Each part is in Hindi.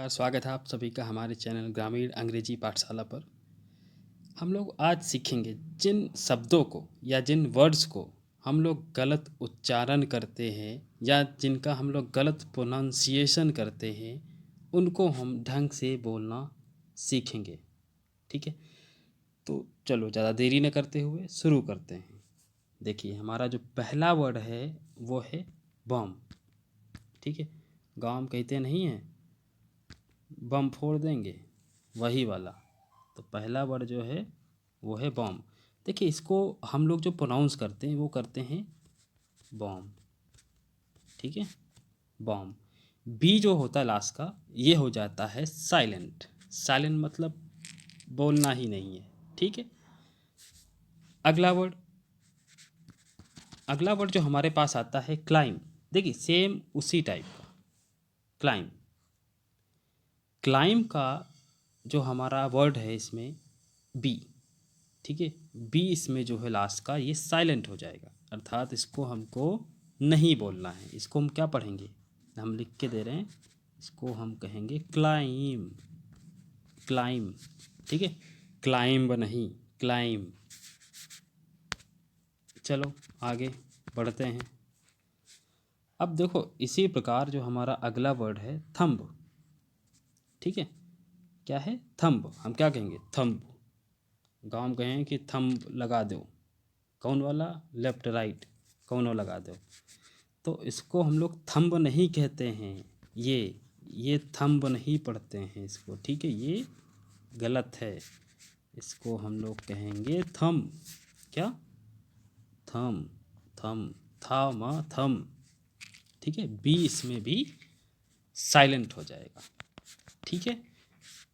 स्वागत है आप सभी का हमारे चैनल ग्रामीण अंग्रेजी पाठशाला पर। हम लोग आज सीखेंगे जिन शब्दों को या जिन वर्ड्स को हम लोग गलत उच्चारण करते हैं या जिनका हम लोग गलत प्रोनाउंसिएशन करते हैं, उनको हम ढंग से बोलना सीखेंगे। ठीक है, तो चलो ज़्यादा देरी न करते हुए शुरू करते हैं। देखिए, हमारा जो पहला वर्ड है वो है बम। ठीक है, गाँव में कहते नहीं हैं बम फोड़ देंगे, वही वाला। तो पहला वर्ड जो है वो है बॉम। देखिए, इसको हम लोग जो प्रोनाउंस करते हैं वो करते हैं बॉम। ठीक है, बॉम। बी जो होता है लास्ट का, ये हो जाता है साइलेंट। साइलेंट मतलब बोलना ही नहीं है। ठीक है, अगला वर्ड जो हमारे पास आता है क्लाइम। देखिए, सेम उसी टाइप का क्लाइम। क्लाइम का जो हमारा वर्ड है इसमें बी। ठीक है, बी इसमें जो है लास्ट का, ये साइलेंट हो जाएगा, अर्थात इसको हमको नहीं बोलना है। इसको हम क्या पढ़ेंगे, हम लिख के दे रहे हैं, इसको हम कहेंगे क्लाइम। क्लाइम। ठीक है, क्लाइंब नहीं, क्लाइम। चलो आगे बढ़ते हैं। अब देखो, इसी प्रकार जो हमारा अगला वर्ड है थंब। ठीक है, क्या है थंब। हम क्या कहेंगे थंब। गाँव में कहें कि थंब लगा दो, कौन वाला, लेफ्ट राइट, कौनों लगा दो। तो इसको हम लोग थंब नहीं कहते हैं, ये थंब नहीं पढ़ते हैं इसको। ठीक है, ये गलत है। इसको हम लोग कहेंगे थम। क्या, थम, थम, थम, थम। ठीक है, बी इसमें भी साइलेंट हो जाएगा। ठीक है,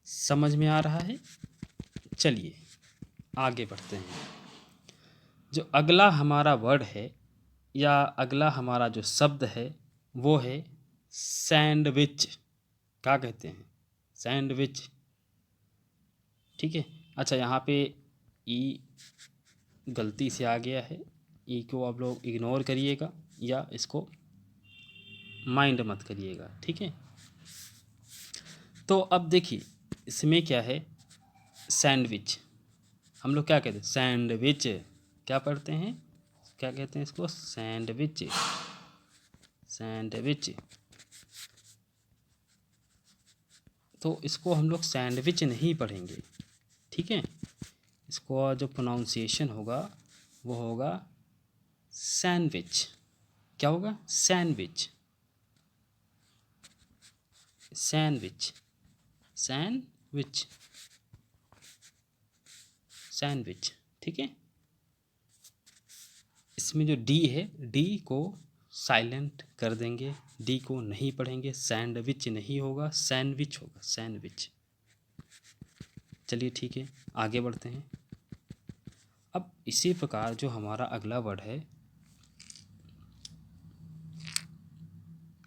समझ में आ रहा है। चलिए आगे बढ़ते हैं। जो अगला हमारा वर्ड है या अगला हमारा जो शब्द है वो है सैंडविच। क्या कहते हैं, सैंडविच। ठीक है, अच्छा यहाँ पे ई गलती से आ गया है, ई को आप लोग इग्नोर करिएगा या इसको माइंड मत करिएगा। ठीक है, तो अब देखिए इसमें क्या है, सैंडविच। हम लोग क्या कहते हैं सैंडविच, क्या पढ़ते हैं, क्या कहते हैं इसको सैंडविच। सैंडविच, तो इसको हम लोग सैंडविच नहीं पढ़ेंगे। ठीक है, इसको जो प्रोनाउंसिएशन होगा वो होगा सैंडविच। क्या होगा, सैंडविच, सैंडविच, सैंडविच, सैंडविच। ठीक है, इसमें जो डी है, डी को साइलेंट कर देंगे, डी को नहीं पढ़ेंगे। सैंडविच नहीं होगा, सैंडविच होगा, सैंडविच। चलिए ठीक है, आगे बढ़ते हैं। अब इसी प्रकार जो हमारा अगला वर्ड है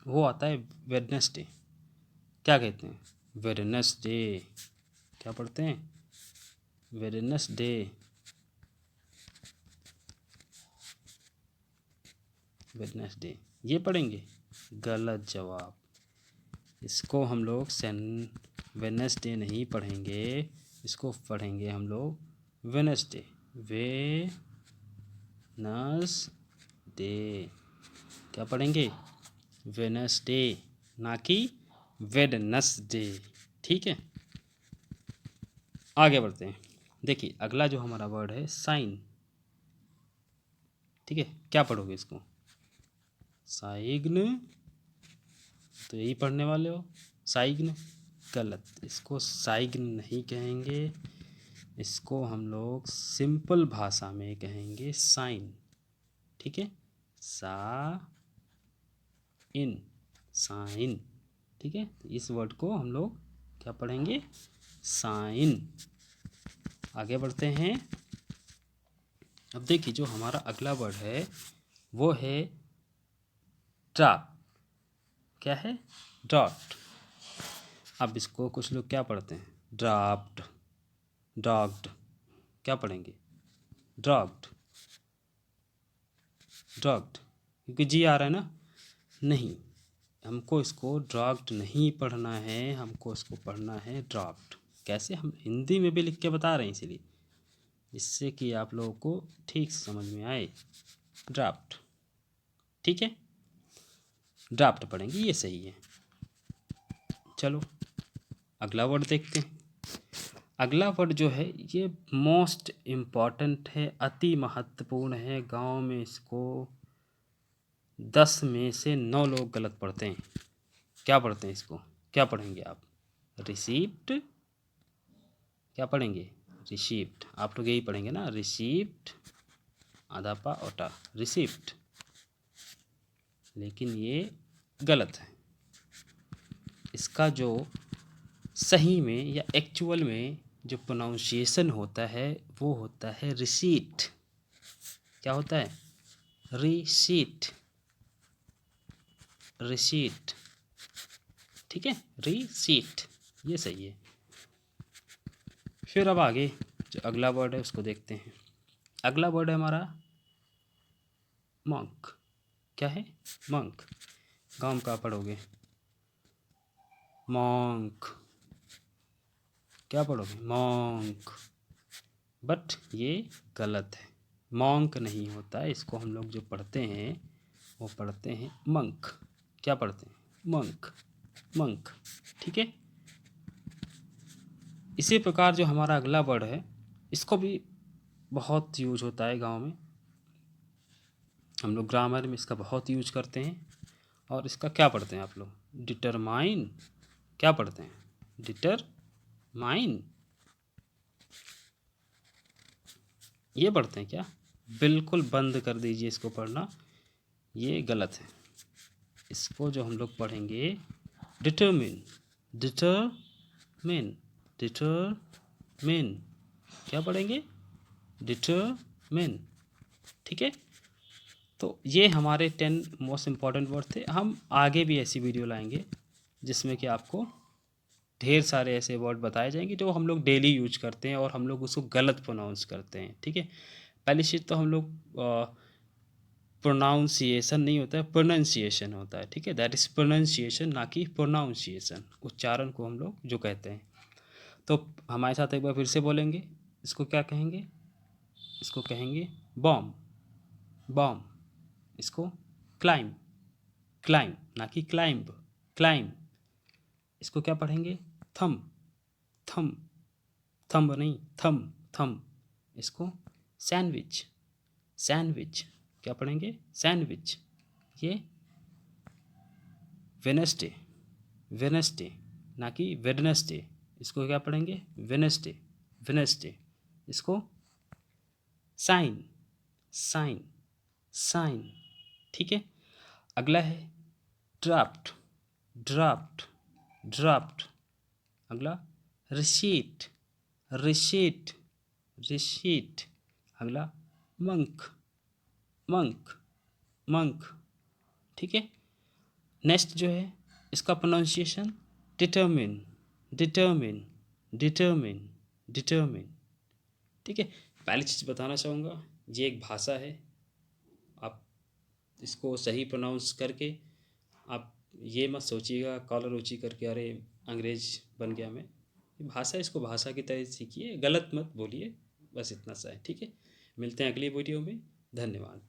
वो आता है वेडनेसडे। क्या कहते हैं, वेडनेसडे। क्या पढ़ते हैं, वेडनेसडे, वेडनेसडे, ये पढ़ेंगे। गलत जवाब। इसको हम लोग वेडनेसडे नहीं पढ़ेंगे, इसको पढ़ेंगे हम लोग वेडनेसडे। वेडनेसडे, क्या पढ़ेंगे, वेडनेसडे, ना कि वेडनेसडे। ठीक है, आगे बढ़ते हैं। देखिए अगला जो हमारा वर्ड है साइन। ठीक है, क्या पढ़ोगे इसको, साइग्न, तो यही पढ़ने वाले हो, साइग्न। गलत, इसको साइग्न नहीं कहेंगे, इसको हम लोग सिंपल भाषा में कहेंगे साइन। ठीक है, सा इन, साइन। ठीक है, तो इस वर्ड को हम लोग क्या पढ़ेंगे, साइन। आगे बढ़ते हैं। अब देखिए जो हमारा अगला वर्ड है वो है ड्रॉप। क्या है, डॉट। अब इसको कुछ लोग क्या पढ़ते हैं, ड्राफ्ट, डॉग्ड। क्या पढ़ेंगे, ड्रॉग्ड, ड्रॉग्ड, क्योंकि जी आ रहा है ना, नहीं, हमको इसको ड्राफ्ट नहीं पढ़ना है, हमको इसको पढ़ना है ड्राफ्ट। कैसे, हम हिंदी में भी लिख के बता रहे हैं इसीलिए, जिससे कि आप लोगों को ठीक से समझ में आए। ड्राफ्ट, ठीक है, ड्राफ्ट पढ़ेंगे, ये सही है। चलो अगला वर्ड देखते हैं। अगला वर्ड जो है ये मोस्ट इम्पॉर्टेंट है, अति महत्वपूर्ण है। गांव में इसको 10 में से 9 लोग गलत पढ़ते हैं। क्या पढ़ते हैं इसको, क्या पढ़ेंगे आप? रिसीप्ट, क्या पढ़ेंगे? रिसीप्ट। आप लोग यही पढ़ेंगे ना, रिसीप्ट, आधा पा ओटा, रिसीप्ट। लेकिन ये गलत है। इसका जो सही में या एक्चुअल में जो प्रोनाउंसिएशन होता है वो होता है रिसीट। क्या होता है? रिसीट, रिसीट, ठीक है, रिसीट, ये सही है। फिर अब आगे जो अगला वर्ड है उसको देखते हैं। अगला वर्ड है हमारा मंक। क्या है? मंक। गाँव में क्या पढ़ोगे? मॉन्क। क्या पढ़ोगे? मॉन्क। बट ये गलत है, मॉन्क नहीं होता है। इसको हम लोग जो पढ़ते हैं वो पढ़ते हैं मंक। क्या पढ़ते हैं? मंक, मंक, ठीक है। इसी प्रकार जो हमारा अगला वर्ड है इसको भी बहुत यूज होता है गांव में, हम लोग ग्रामर में इसका बहुत यूज करते हैं। और इसका क्या पढ़ते हैं आप लोग? डिटरमाइन। क्या पढ़ते हैं? डिटरमाइन, ये पढ़ते हैं क्या? बिल्कुल बंद कर दीजिए इसको पढ़ना, ये गलत है। इसको जो हम लोग पढ़ेंगे डिटरमिन, डिटरमिन, डिटरमिन। क्या पढ़ेंगे? डिटरमिन, ठीक है। तो ये हमारे 10 मोस्ट इम्पॉर्टेंट वर्ड थे। हम आगे भी ऐसी वीडियो लाएंगे जिसमें कि आपको ढेर सारे ऐसे वर्ड बताए जाएंगे जो हम लोग डेली यूज करते हैं और हम लोग उसको गलत प्रोनाउंस करते हैं, ठीक है। पहली चीज़ तो हम लोग प्रोनाउंसिएशन नहीं होता है, प्रोनाउंसिएशन होता है, ठीक है। दैट इज़ प्रोनाउंसिएशन, ना कि प्रोनाउंसिएशन। उच्चारण को हम लोग जो कहते हैं। तो हमारे साथ एक बार फिर से बोलेंगे, इसको क्या कहेंगे? इसको कहेंगे बॉम्ब, बॉम्ब। इसको क्लाइंब, क्लाइंब, ना कि क्लाइंब, क्लाइंब। इसको क्या पढ़ेंगे? थम, थम, थंब नहीं, थम, थम। इसको सैंडविच, सैंडविच। क्या पढ़ेंगे? सैंडविच। ये वेनसडे, वेनसडे, ना कि वेडनेसडे। इसको क्या पढ़ेंगे? Wednesday, Wednesday. इसको साइन, साइन, साइन, ठीक है। अगला है ड्राफ्ट, ड्राफ्ट, ड्राफ्ट। अगला रिसीट, रिसीट, रिसीट। अगला मंक, मंक, मंक, ठीक है। नेक्स्ट जो है इसका pronunciation determine, determine, determine, determine, ठीक है। पहली चीज़ बताना चाहूँगा, ये एक भाषा है। आप इसको सही प्रोनाउंस करके आप ये मत सोचिएगा कॉलर ऊँची करके अरे अंग्रेज बन गया मैं। भाषा, इसको भाषा की तरह सीखिए, गलत मत बोलिए, बस इतना सा है, ठीक है। मिलते हैं अगली वीडियो में। धन्यवाद।